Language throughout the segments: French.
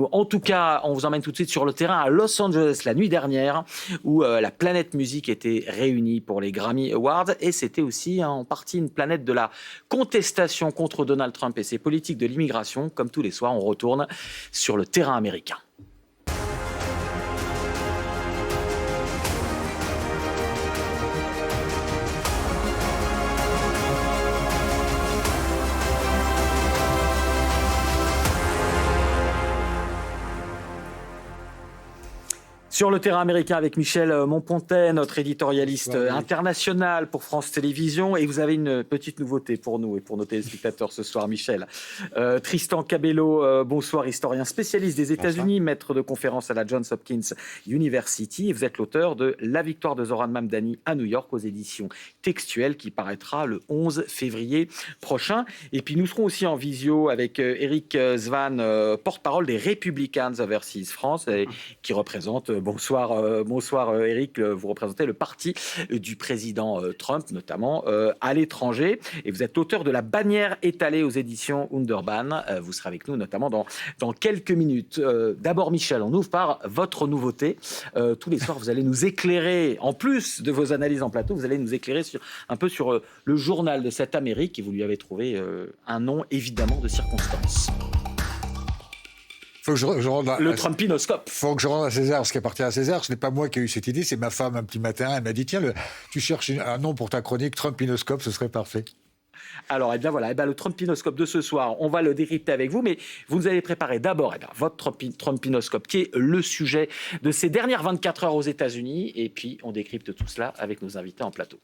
En tout cas, on vous emmène tout de suite sur le terrain à Los Angeles la nuit dernière où la planète musique était réunie pour les Grammy Awards et c'était aussi en partie une planète de la contestation contre Donald Trump et ses politiques de l'immigration. Comme tous les soirs, on retourne sur le terrain américain. Sur le terrain américain avec Michel Monpontet, notre éditorialiste international pour France Télévisions. Et vous avez une petite nouveauté pour nous et pour nos téléspectateurs ce soir, Michel. Tristan Cabello, bonsoir, historien spécialiste des États-Unis, maître de conférence à la Johns Hopkins University. Et vous êtes l'auteur de La victoire de Zoran Mamdani à New York aux éditions Textuelles qui paraîtra le 11 février prochain. Et puis nous serons aussi en visio avec Eric Svan, porte-parole des Republicans Overseas France, qui représente... Bonsoir Eric, vous représentez le parti du président Trump, notamment à l'étranger. Et vous êtes auteur de La bannière étalée aux éditions Underban. Vous serez avec nous notamment dans quelques minutes. D'abord Michel, on ouvre par votre nouveauté. Tous les soirs, vous allez nous éclairer, en plus de vos analyses en plateau, vous allez nous éclairer un peu sur le journal de cette Amérique et vous lui avez trouvé un nom évidemment de circonstance. Faut que je rende le Trumpinoscope. Faut que je rende à César ce qui appartient à César. Ce n'est pas moi qui ai eu cette idée, c'est ma femme un petit matin. Elle m'a dit tiens, tu cherches un nom pour ta chronique, Trumpinoscope, ce serait parfait. Alors, le Trumpinoscope de ce soir, on va le décrypter avec vous, mais vous nous avez préparé d'abord votre Trumpinoscope, qui est le sujet de ces dernières 24 heures aux États-Unis, et puis on décrypte tout cela avec nos invités en plateau.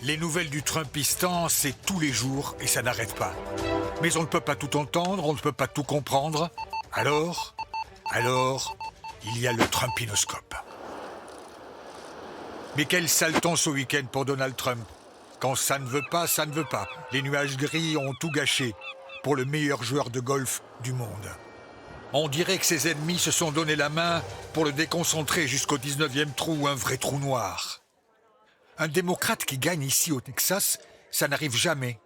Les nouvelles du Trumpistan, c'est tous les jours et ça n'arrête pas. Mais on ne peut pas tout entendre, on ne peut pas tout comprendre. Alors, il y a le Trumpinoscope. Mais quel sale temps ce week-end pour Donald Trump. Quand ça ne veut pas, ça ne veut pas. Les nuages gris ont tout gâché pour le meilleur joueur de golf du monde. On dirait que ses ennemis se sont donné la main pour le déconcentrer jusqu'au 19e trou, un vrai trou noir. Un démocrate qui gagne ici au Texas, ça n'arrive jamais.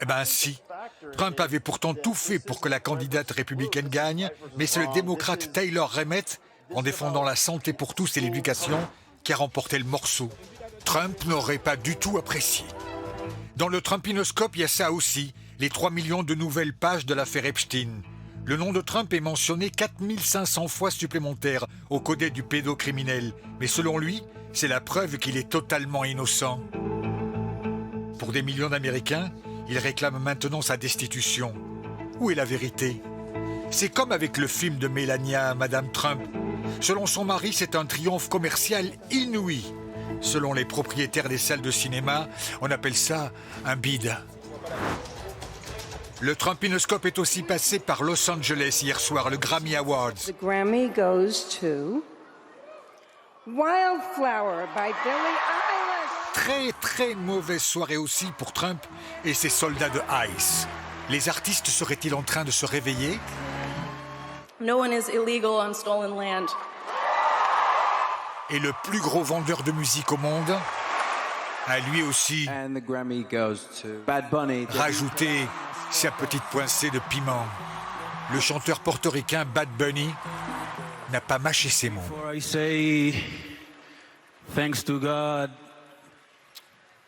Eh ben si. Trump avait pourtant tout fait pour que la candidate républicaine gagne, mais c'est le démocrate Taylor Remmett, en défendant la santé pour tous et l'éducation, qui a remporté le morceau. Trump n'aurait pas du tout apprécié. Dans le Trumpinoscope, il y a ça aussi, les 3 millions de nouvelles pages de l'affaire Epstein. Le nom de Trump est mentionné 4500 fois supplémentaires au codet du pédocriminel, mais selon lui, c'est la preuve qu'il est totalement innocent. Pour des millions d'Américains, il réclame maintenant sa destitution. Où est la vérité? C'est comme avec le film de Melania, Madame Trump. Selon son mari, c'est un triomphe commercial inouï. Selon les propriétaires des salles de cinéma, on appelle ça un bide. Le Trumpinoscope est aussi passé par Los Angeles hier soir, le Grammy Awards. The Grammy goes to Wildflower by Billie Eilish. Très très mauvaise soirée aussi pour Trump et ses soldats de ICE. Les artistes seraient-ils en train de se réveiller? No one is illegal on stolen land. Et le plus gros vendeur de musique au monde a lui aussi rajouté sa petite poincée de piment. Le chanteur portoricain Bad Bunny n'a pas mâché ses mots. Thanks to God,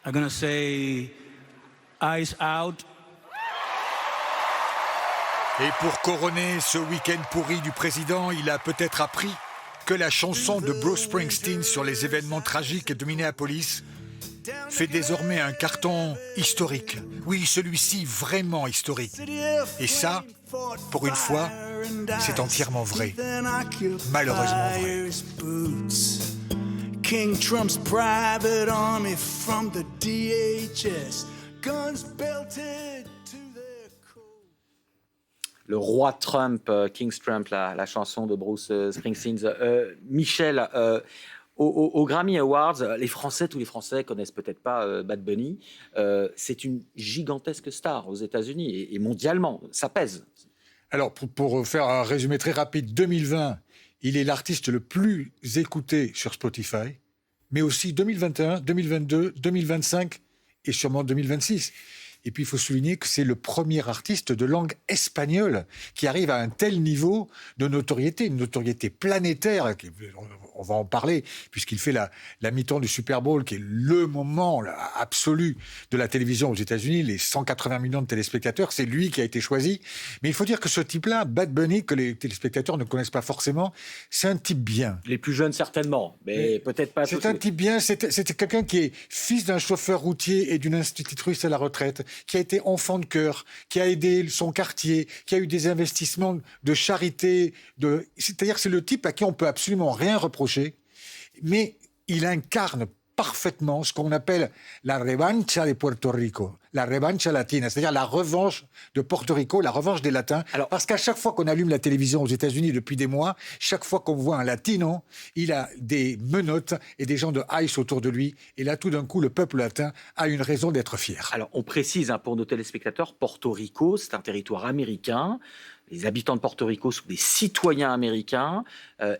I'm gonna say eyes out. Et pour couronner ce week-end pourri du président, il a peut-être appris que la chanson de Bruce Springsteen sur les événements tragiques de Minneapolis fait désormais un carton historique. Oui, celui-ci vraiment historique. Et ça, pour une fois, c'est entièrement vrai. Malheureusement vrai. King Trump's private army from the DHS, guns belted to their coat. Le roi Trump, King's Trump, la chanson de Bruce Springsteen. Michel, aux Grammy Awards, tous les Français connaissent peut-être pas Bad Bunny. C'est une gigantesque star aux États-Unis et mondialement. Ça pèse. Alors, pour faire un résumé très rapide, 2020, il est l'artiste le plus écouté sur Spotify, mais aussi 2021, 2022, 2025 et sûrement 2026. Et puis, il faut souligner que c'est le premier artiste de langue espagnole qui arrive à un tel niveau de notoriété, une notoriété planétaire. On va en parler, puisqu'il fait la mi-temps du Super Bowl, qui est le moment absolu de la télévision aux États-Unis, les 180 millions de téléspectateurs, c'est lui qui a été choisi. Mais il faut dire que ce type-là, Bad Bunny, que les téléspectateurs ne connaissent pas forcément, c'est un type bien. Les plus jeunes, certainement, mais peut-être pas tous. C'est un type bien, c'était quelqu'un qui est fils d'un chauffeur routier et d'une institutrice à la retraite, qui a été enfant de cœur, qui a aidé son quartier, qui a eu des investissements de charité. C'est-à-dire que c'est le type à qui on peut absolument rien reprocher, mais il incarne parfaitement ce qu'on appelle la revancha de Puerto Rico, la revancha latina, c'est-à-dire la revanche de Porto Rico, la revanche des latins. Alors, parce qu'à chaque fois qu'on allume la télévision aux États-Unis depuis des mois, chaque fois qu'on voit un latino, il a des menottes et des gens de ICE autour de lui. Et là, tout d'un coup, le peuple latin a une raison d'être fier. Alors, on précise pour nos téléspectateurs, Porto Rico, c'est un territoire américain. Les habitants de Porto Rico sont des citoyens américains.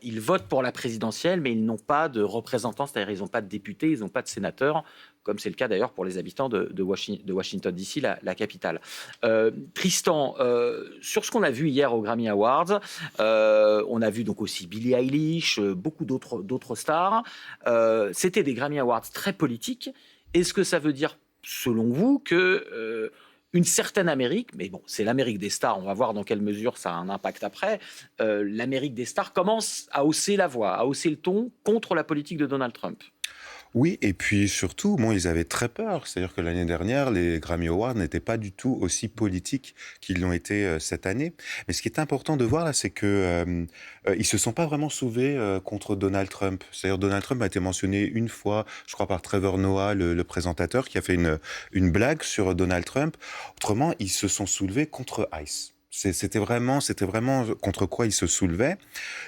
Ils votent pour la présidentielle, mais ils n'ont pas de représentants, c'est-à-dire ils n'ont pas de députés, ils n'ont pas de sénateurs, comme c'est le cas d'ailleurs pour les habitants de Washington DC, la capitale. Tristan, sur ce qu'on a vu hier aux Grammy Awards, on a vu donc aussi Billie Eilish, beaucoup d'autres stars. C'était des Grammy Awards très politiques. Est-ce que ça veut dire, selon vous, que une certaine Amérique, mais bon, c'est l'Amérique des stars, on va voir dans quelle mesure ça a un impact après, l'Amérique des stars commence à hausser la voix, à hausser le ton contre la politique de Donald Trump? Oui, et puis surtout, ils avaient très peur. C'est-à-dire que l'année dernière, les Grammy Awards n'étaient pas du tout aussi politiques qu'ils l'ont été cette année. Mais ce qui est important de voir là, c'est que ils se sont pas vraiment soulevés contre Donald Trump. C'est-à-dire Donald Trump a été mentionné une fois, je crois par Trevor Noah, le présentateur, qui a fait une blague sur Donald Trump. Autrement, ils se sont soulevés contre ICE. C'était vraiment contre quoi il se soulevait.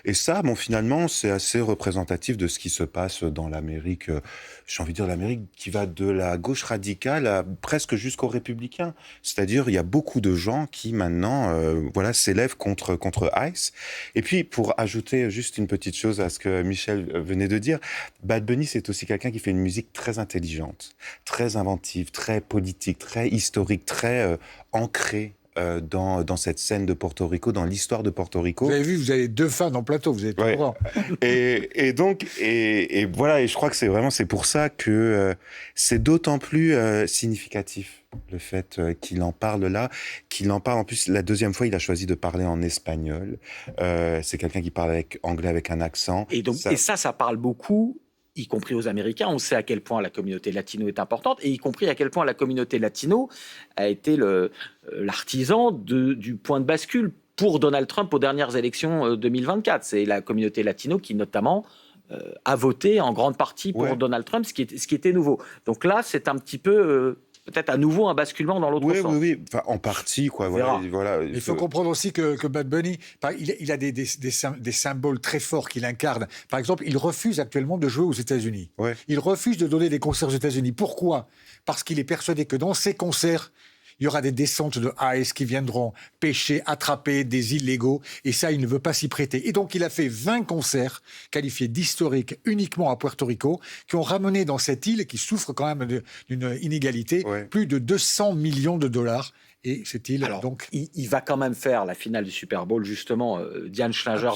Et ça, finalement, c'est assez représentatif de ce qui se passe dans l'Amérique, j'ai envie de dire l'Amérique qui va de la gauche radicale à presque jusqu'aux républicains. C'est-à-dire, il y a beaucoup de gens qui, maintenant, s'élèvent contre ICE. Et puis, pour ajouter juste une petite chose à ce que Michel venait de dire, Bad Bunny, c'est aussi quelqu'un qui fait une musique très intelligente, très inventive, très politique, très historique, très ancrée dans cette scène de Porto Rico, dans l'histoire de Porto Rico. Vous avez vu, vous avez 2 fans en plateau, vous êtes au courant. Et donc, voilà, et je crois que c'est pour ça que c'est d'autant plus significatif le fait qu'il en parle là, qu'il en parle en plus, la deuxième fois, il a choisi de parler en espagnol. C'est quelqu'un qui parle anglais avec un accent. Et donc, ça parle beaucoup, y compris aux Américains. On sait à quel point la communauté latino est importante, et y compris à quel point la communauté latino a été l'artisan du point de bascule pour Donald Trump aux dernières élections 2024. C'est la communauté latino qui, notamment, a voté en grande partie pour Donald Trump, ce qui était nouveau. Donc là, c'est un petit peu... peut-être à nouveau un basculement dans l'autre sens. Oui, enfin, en partie, quoi. Voilà. Il faut comprendre aussi que Bad Bunny, il a des symboles très forts qu'il incarne. Par exemple, il refuse actuellement de jouer aux États-Unis. Ouais. Il refuse de donner des concerts aux États-Unis. Pourquoi ? Parce qu'il est persuadé que dans ces concerts, il y aura des descentes de ICE qui viendront pêcher, attraper des illégaux, et ça, il ne veut pas s'y prêter. Et donc, il a fait 20 concerts qualifiés d'historiques uniquement à Puerto Rico, qui ont ramené dans cette île, qui souffre quand même d'une inégalité, plus de 200 millions de dollars. Et cette île, alors, donc, il va quand même faire la finale du Super Bowl, justement. Diane Schlanger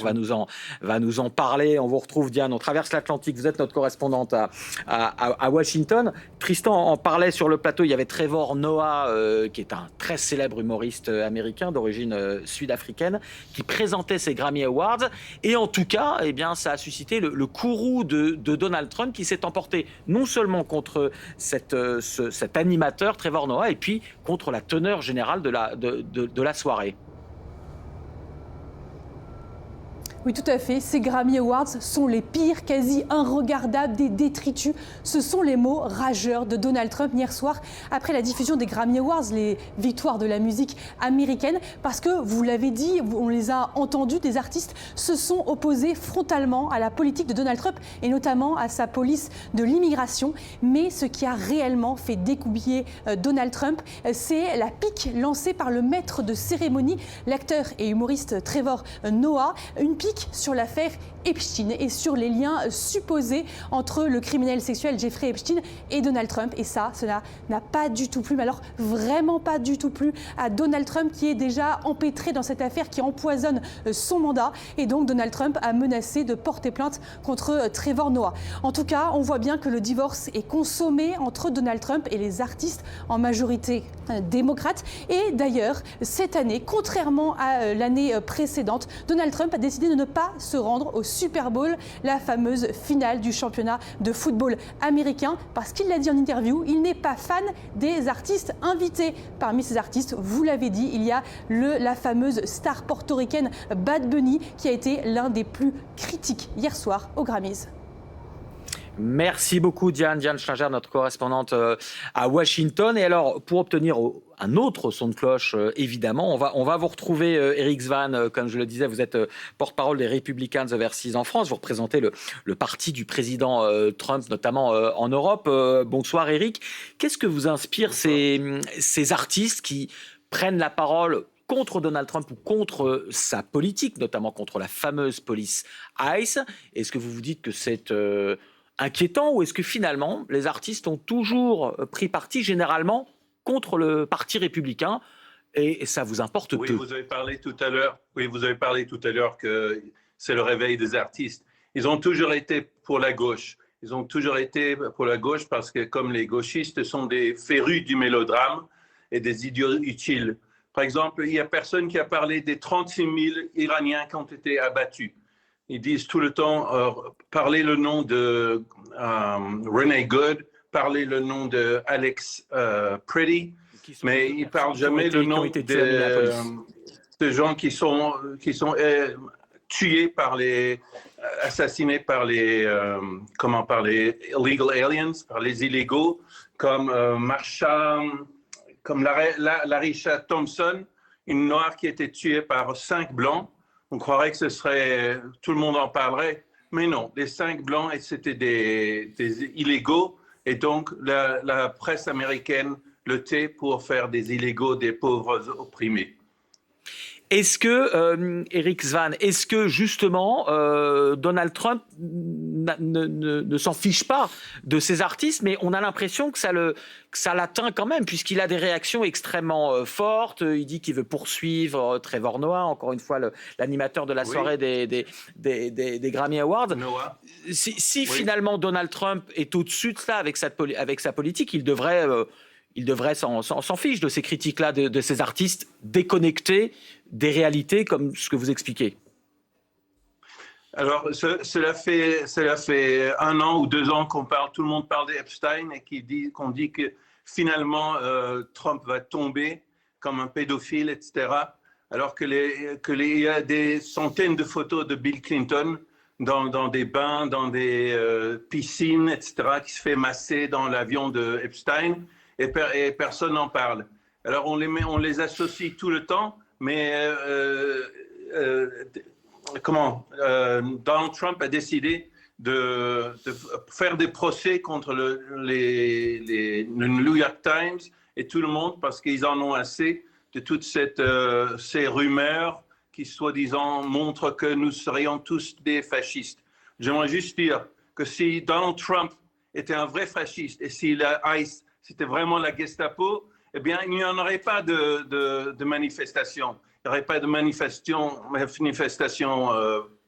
va nous en parler. On vous retrouve, Diane. On traverse l'Atlantique. Vous êtes notre correspondante à Washington. Tristan en parlait sur le plateau. Il y avait Trevor Noah, qui est un très célèbre humoriste américain d'origine sud-africaine, qui présentait ses Grammy Awards. Et en tout cas, ça a suscité le courroux de Donald Trump, qui s'est emporté non seulement contre cet animateur, Trevor Noah, et puis contre la teneur générale de la soirée. Oui, tout à fait. Ces Grammy Awards sont les pires, quasi irregardables, des détritus. Ce sont les mots rageurs de Donald Trump hier soir, après la diffusion des Grammy Awards, les victoires de la musique américaine, parce que, vous l'avez dit, on les a entendus, des artistes se sont opposés frontalement à la politique de Donald Trump, et notamment à sa police de l'immigration. Mais ce qui a réellement fait découpiller Donald Trump, c'est la pique lancée par le maître de cérémonie, l'acteur et humoriste Trevor Noah, une pique sur l'affaire Epstein et sur les liens supposés entre le criminel sexuel Jeffrey Epstein et Donald Trump. Et ça, cela n'a pas du tout plu, mais alors vraiment pas du tout plu à Donald Trump qui est déjà empêtré dans cette affaire qui empoisonne son mandat. Et donc Donald Trump a menacé de porter plainte contre Trevor Noah. En tout cas, on voit bien que le divorce est consommé entre Donald Trump et les artistes en majorité démocrate. Et d'ailleurs, cette année, contrairement à l'année précédente, Donald Trump a décidé de ne pas se rendre au Super Bowl, la fameuse finale du championnat de football américain, parce qu'il l'a dit en interview, il n'est pas fan des artistes invités. Parmi ces artistes, vous l'avez dit, il y a la fameuse star portoricaine Bad Bunny, qui a été l'un des plus critiques hier soir aux Grammys. Merci beaucoup Diane Schlanger, notre correspondante à Washington. Et alors, pour obtenir un autre son de cloche, évidemment, on va vous retrouver, Eric Svan, comme je le disais, vous êtes porte-parole des Republicans Overseas en France, vous représentez le parti du président Trump, notamment en Europe. Bonsoir Eric. Qu'est-ce que vous inspire ces artistes qui prennent la parole contre Donald Trump ou contre sa politique, notamment contre la fameuse police ICE? Est-ce que vous vous dites que c'est inquiétant ou est-ce que finalement les artistes ont toujours pris parti généralement contre le parti républicain et ça vous importe peu? Vous avez parlé tout à l'heure que c'est le réveil des artistes. Ils ont toujours été pour la gauche. Ils ont toujours été pour la gauche parce que comme les gauchistes sont des férus du mélodrame et des idiots utiles. Par exemple, il n'y a personne qui a parlé des 36 000 Iraniens qui ont été abattus. Ils disent tout le temps, parlez le nom de Renee Good, parlez le nom de Alex Pretty, mais ils ne parlent jamais le nom de gens qui sont tués assassinés par les illegal aliens, par les illégaux, comme Larisha Thompson, une noire qui a été tuée par 5 blancs. On croirait que tout le monde en parlerait, mais non, les 5 blancs, c'était des illégaux, et donc la presse américaine le tait pour faire des illégaux des pauvres opprimés. Est-ce que, Eric Svan, est-ce que justement Donald Trump ne s'en fiche pas de ces artistes, mais on a l'impression que ça l'atteint quand même, puisqu'il a des réactions extrêmement fortes. Il dit qu'il veut poursuivre Trevor Noah, encore une fois l'animateur de la soirée des Grammy Awards. Noah. Si finalement Donald Trump est au-dessus de ça avec sa politique, il devrait s'en fiche de ces critiques-là, de ces artistes déconnectés des réalités, comme ce que vous expliquez. Alors, cela fait 1 an ou 2 ans tout le monde parle d'Epstein et qu'on dit que finalement Trump va tomber comme un pédophile, etc. Alors qu'il y a des centaines de photos de Bill Clinton dans des bains, dans des piscines, etc., qui se fait masser dans l'avion de Epstein. Et personne n'en parle. Alors on les associe tout le temps, mais Donald Trump a décidé de faire des procès contre le New York Times et tout le monde parce qu'ils en ont assez de toutes ces rumeurs qui soi-disant montrent que nous serions tous des fascistes. J'aimerais juste dire que si Donald Trump était un vrai fasciste et si la ICE c'était vraiment la Gestapo, eh bien, il n'y en aurait pas de manifestation. Il n'y aurait pas de manifestation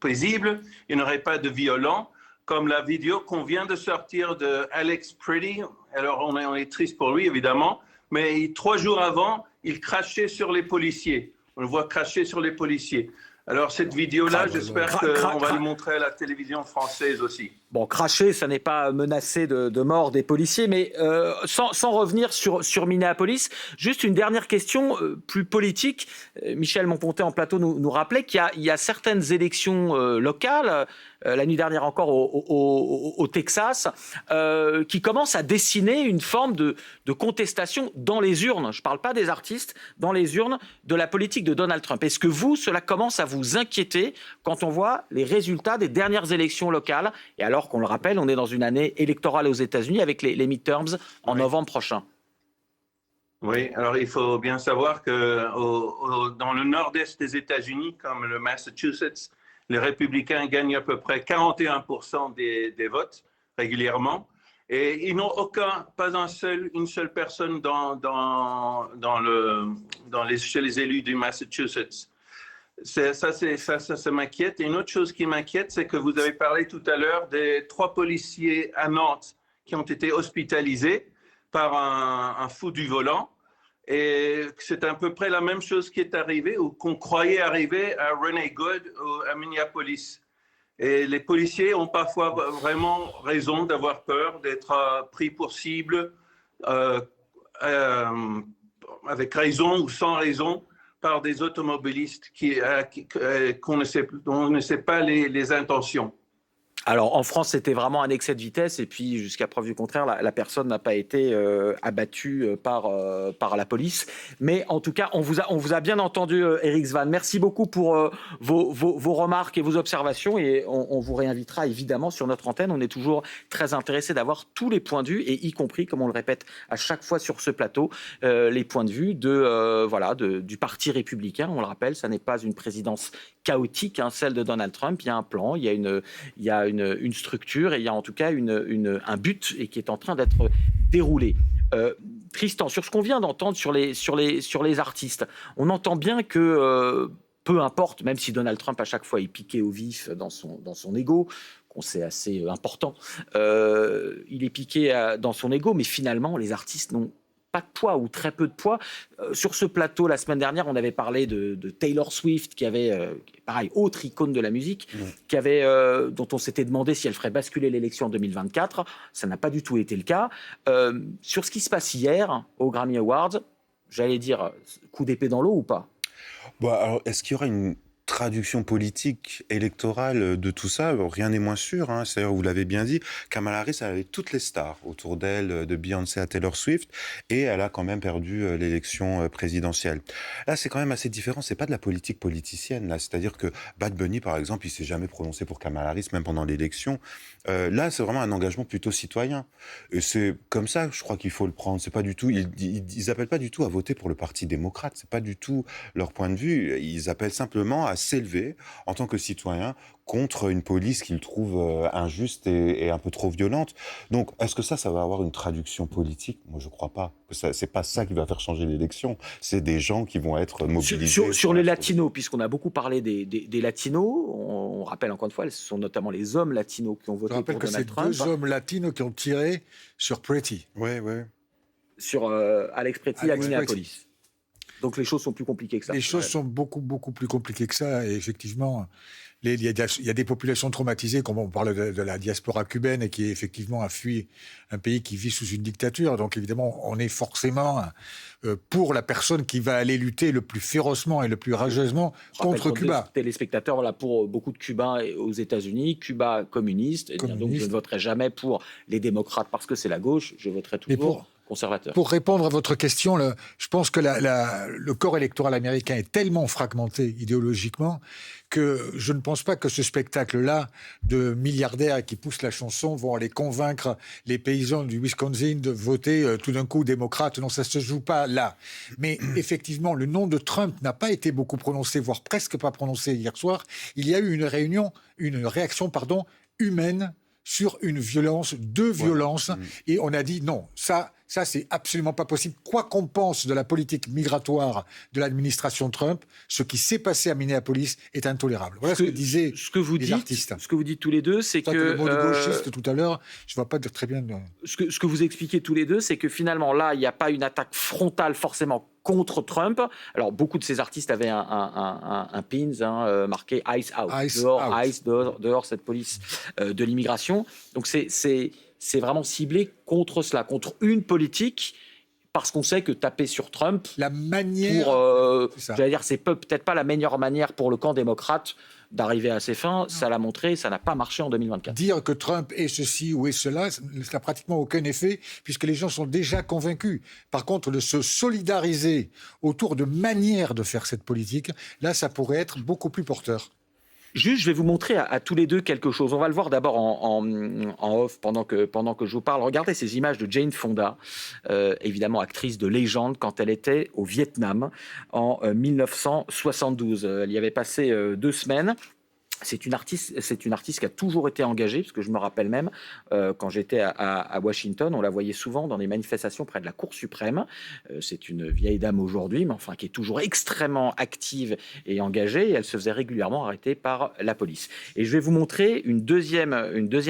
paisible, il n'y aurait pas de violents, comme la vidéo qu'on vient de sortir de Alex Pretty. Alors, on est triste pour lui, évidemment, mais 3 jours avant, il crachait sur les policiers. On le voit cracher sur les policiers. Alors, cette vidéo-là, j'espère qu'on va le montrer à la télévision française aussi. Bon, cracher, ça n'est pas menacer de mort des policiers, mais sans revenir sur Minneapolis, juste une dernière question plus politique. Michel Monpontet en plateau nous rappelait qu'il y a certaines élections locales, la nuit dernière encore au Texas, qui commencent à dessiner une forme de contestation dans les urnes. Je ne parle pas des artistes, dans les urnes de la politique de Donald Trump. Est-ce que cela commence à vous inquiéter quand on voit les résultats des dernières élections locales? Et alors qu'on le rappelle, on est dans une année électorale aux États-Unis avec les midterms en novembre prochain. Oui, alors il faut bien savoir que dans le nord-est des États-Unis, comme le Massachusetts, Les républicains gagnent à peu près 41% des votes régulièrement. Et ils n'ont pas une seule personne chez les élus du Massachusetts. Ça m'inquiète. Et une autre chose qui m'inquiète, c'est que vous avez parlé tout à l'heure des 3 policiers à Nantes qui ont été hospitalisés par un fou du volant. Et c'est à peu près la même chose qui est arrivée ou qu'on croyait arriver à Renee Good à Minneapolis. Et les policiers ont parfois vraiment raison d'avoir peur, d'être pris pour cible, avec raison ou sans raison, par des automobilistes dont on ne sait pas les intentions. Alors, en France, c'était vraiment un excès de vitesse et puis, jusqu'à preuve du contraire, la personne n'a pas été abattue par la police. Mais en tout cas, on vous a bien entendu, Éric Svane. Merci beaucoup pour vos remarques et vos observations et on vous réinvitera évidemment sur notre antenne. On est toujours très intéressé d'avoir tous les points de vue et y compris, comme on le répète à chaque fois sur ce plateau, les points de vue du Parti républicain. On le rappelle, ça n'est pas une présidence chaotique, celle de Donald Trump. Il y a un plan, il y a une structure et il y a en tout cas un but et qui est en train d'être déroulé. Tristan, sur ce qu'on vient d'entendre sur les artistes, on entend bien que peu importe, même si Donald Trump à chaque fois est piqué au vif dans son ego, qu'on sait assez important, il est piqué dans son ego, mais finalement les artistes n'ont pas de poids ou très peu de poids. Sur ce plateau, la semaine dernière, on avait parlé de Taylor Swift, qui avait, pareil, autre icône de la musique, dont on s'était demandé si elle ferait basculer l'élection en 2024. Ça n'a pas du tout été le cas. Sur ce qui se passe hier aux Grammy Awards, j'allais dire coup d'épée dans l'eau ou pas ? Alors, est-ce qu'il y aura une traduction politique, électorale de tout ça? Rien n'est moins sûr. C'est-à-dire, vous l'avez bien dit, Kamala Harris avait toutes les stars autour d'elle, de Beyoncé à Taylor Swift, et elle a quand même perdu l'élection présidentielle. Là, c'est quand même assez différent. C'est pas de la politique politicienne. Là, c'est-à-dire que Bad Bunny, par exemple, il s'est jamais prononcé pour Kamala Harris, même pendant l'élection. Là, c'est vraiment un engagement plutôt citoyen. Et c'est comme ça, je crois qu'il faut le prendre. C'est pas du tout. Ils appellent pas du tout à voter pour le Parti démocrate. C'est pas du tout leur point de vue. Ils appellent simplement à s'élever en tant que citoyen contre une police qu'ils trouvent injuste et un peu trop violente. Donc, est-ce que ça va avoir une traduction politique? Moi, je crois pas. C'est pas ça qui va faire changer l'élection. C'est des gens qui vont être mobilisés. Sur les latinos, puisqu'on a beaucoup parlé des latinos, on rappelle encore une fois, ce sont notamment les hommes latinos qui ont voté pour Donald Trump. Je rappelle que c'est 2 hommes latinos qui ont tiré sur Pretty. Oui. Sur Alex Pretty à Minneapolis. Donc les choses sont plus compliquées que ça. Les choses sont beaucoup, beaucoup plus compliquées que ça. Et effectivement, il y a des populations traumatisées, comme on parle de la diaspora cubaine, et qui effectivement a fui un pays qui vit sous une dictature. Donc évidemment, on est forcément pour la personne qui va aller lutter le plus férocement et le plus rageusement contre Cuba. Téléspectateurs, pour beaucoup de Cubains aux États-Unis, Cuba communiste. Donc je ne voterai jamais pour les démocrates parce que c'est la gauche. Je voterai toujours conservateur. Pour répondre à votre question, je pense que le corps électoral américain est tellement fragmenté idéologiquement que je ne pense pas que ce spectacle-là de milliardaires qui poussent la chanson vont aller convaincre les paysans du Wisconsin de voter tout d'un coup démocrate. Non, ça ne se joue pas là. Mais effectivement, le nom de Trump n'a pas été beaucoup prononcé, voire presque pas prononcé hier soir. Il y a eu une réaction humaine sur deux violences, et on a dit non, ça c'est absolument pas possible. Quoi qu'on pense de la politique migratoire de l'administration Trump, ce qui s'est passé à Minneapolis est intolérable. Voilà ce que disaient les artistes. Ce que vous dites tous les deux, c'est que le mot de gauchiste tout à l'heure, je ne vois pas très bien. Ce que vous expliquez tous les deux, c'est que finalement là, il n'y a pas une attaque frontale forcément contre Trump. Alors beaucoup de ces artistes avaient un pins marqué Ice Out, dehors cette police de l'immigration. Donc c'est vraiment ciblé contre cela, contre une politique, parce qu'on sait que taper sur Trump, c'est peut-être pas la meilleure manière pour le camp démocrate d'arriver à ses fins. Ça l'a montré, ça n'a pas marché en 2024. Dire que Trump est ceci ou est cela, ça n'a pratiquement aucun effet, puisque les gens sont déjà convaincus. Par contre, de se solidariser autour de manières de faire cette politique, là, ça pourrait être beaucoup plus porteur. Juste, je vais vous montrer à tous les deux quelque chose. On va le voir d'abord en off pendant que je vous parle. Regardez ces images de Jane Fonda, évidemment actrice de légende quand elle était au Vietnam en 1972. Elle y avait passé 2 semaines. C'est une artiste qui a toujours été engagée, parce que je me rappelle même, quand j'étais à Washington, on la voyait souvent dans des manifestations près de la Cour suprême. C'est une vieille dame aujourd'hui, mais enfin qui est toujours extrêmement active et engagée, et elle se faisait régulièrement arrêter par la police. Et je vais vous montrer une deuxième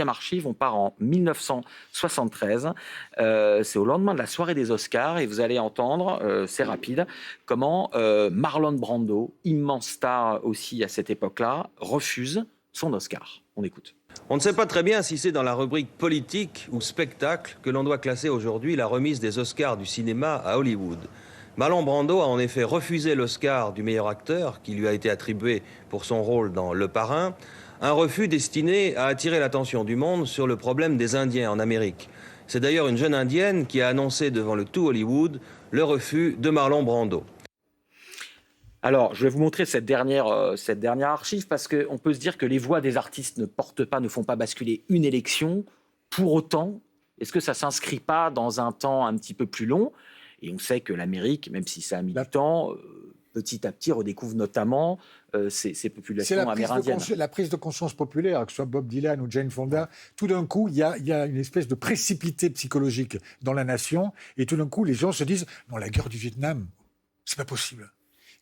archive, on part en 1973, c'est au lendemain de la soirée des Oscars, et vous allez entendre, c'est rapide, comment Marlon Brando, immense star aussi à cette époque-là, refuse son Oscar. On écoute. On ne sait pas très bien si c'est dans la rubrique politique ou spectacle que l'on doit classer aujourd'hui la remise des Oscars du cinéma à Hollywood. Marlon Brando a en effet refusé l'Oscar du meilleur acteur qui lui a été attribué pour son rôle dans Le Parrain, un refus destiné à attirer l'attention du monde sur le problème des Indiens en Amérique. C'est d'ailleurs une jeune Indienne qui a annoncé devant le tout Hollywood le refus de Marlon Brando. Alors, je vais vous montrer cette dernière archive parce qu'on peut se dire que les voix des artistes ne font pas basculer une élection. Pour autant, est-ce que ça ne s'inscrit pas dans un temps un petit peu plus long? Et on sait que l'Amérique, même si ça a mis du temps, petit à petit redécouvre notamment ces populations amérindiennes. C'est la prise de conscience populaire, que ce soit Bob Dylan ou Jane Fonda. Tout d'un coup, il y a une espèce de précipité psychologique dans la nation. Et tout d'un coup, les gens se disent « Non, la guerre du Vietnam, c'est pas possible ».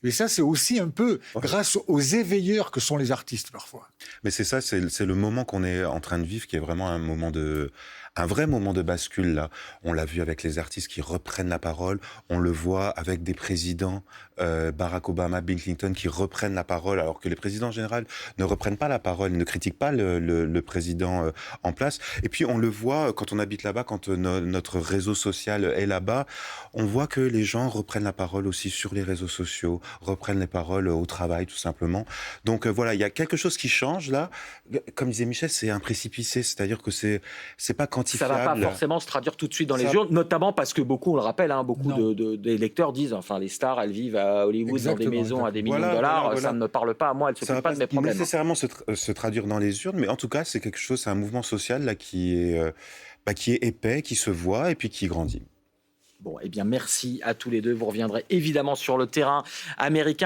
Mais ça, c'est aussi un peu grâce aux éveilleurs que sont les artistes parfois. Mais c'est ça, c'est le moment qu'on est en train de vivre qui est vraiment un vrai moment de bascule là. On l'a vu avec les artistes qui reprennent la parole, on le voit avec des présidents, Barack Obama, Bill Clinton, qui reprennent la parole, alors que les présidents en général ne reprennent pas la parole, ne critiquent pas le président en place. Et puis on le voit quand on habite là-bas, quand notre réseau social est là-bas, on voit que les gens reprennent la parole aussi sur les réseaux sociaux, reprennent les paroles au travail tout simplement. Donc voilà, il y a quelque chose qui change là. Comme disait Michel, c'est un précipice, c'est-à-dire que c'est pas quantifiable. Ça ne va pas forcément se traduire tout de suite dans les urnes, notamment parce que beaucoup, on le rappelle, beaucoup des lecteurs disent, enfin les stars, elles vivent à Hollywood dans des maisons à des millions de dollars, voilà. Ça ne me parle pas à moi, elles ne s'occupent pas de mes problèmes. Ça va pas nécessairement se traduire dans les urnes, mais en tout cas, c'est quelque chose, c'est un mouvement social là qui est épais, qui se voit et puis qui grandit. Bon, eh bien merci à tous les deux, vous reviendrez évidemment sur le terrain américain.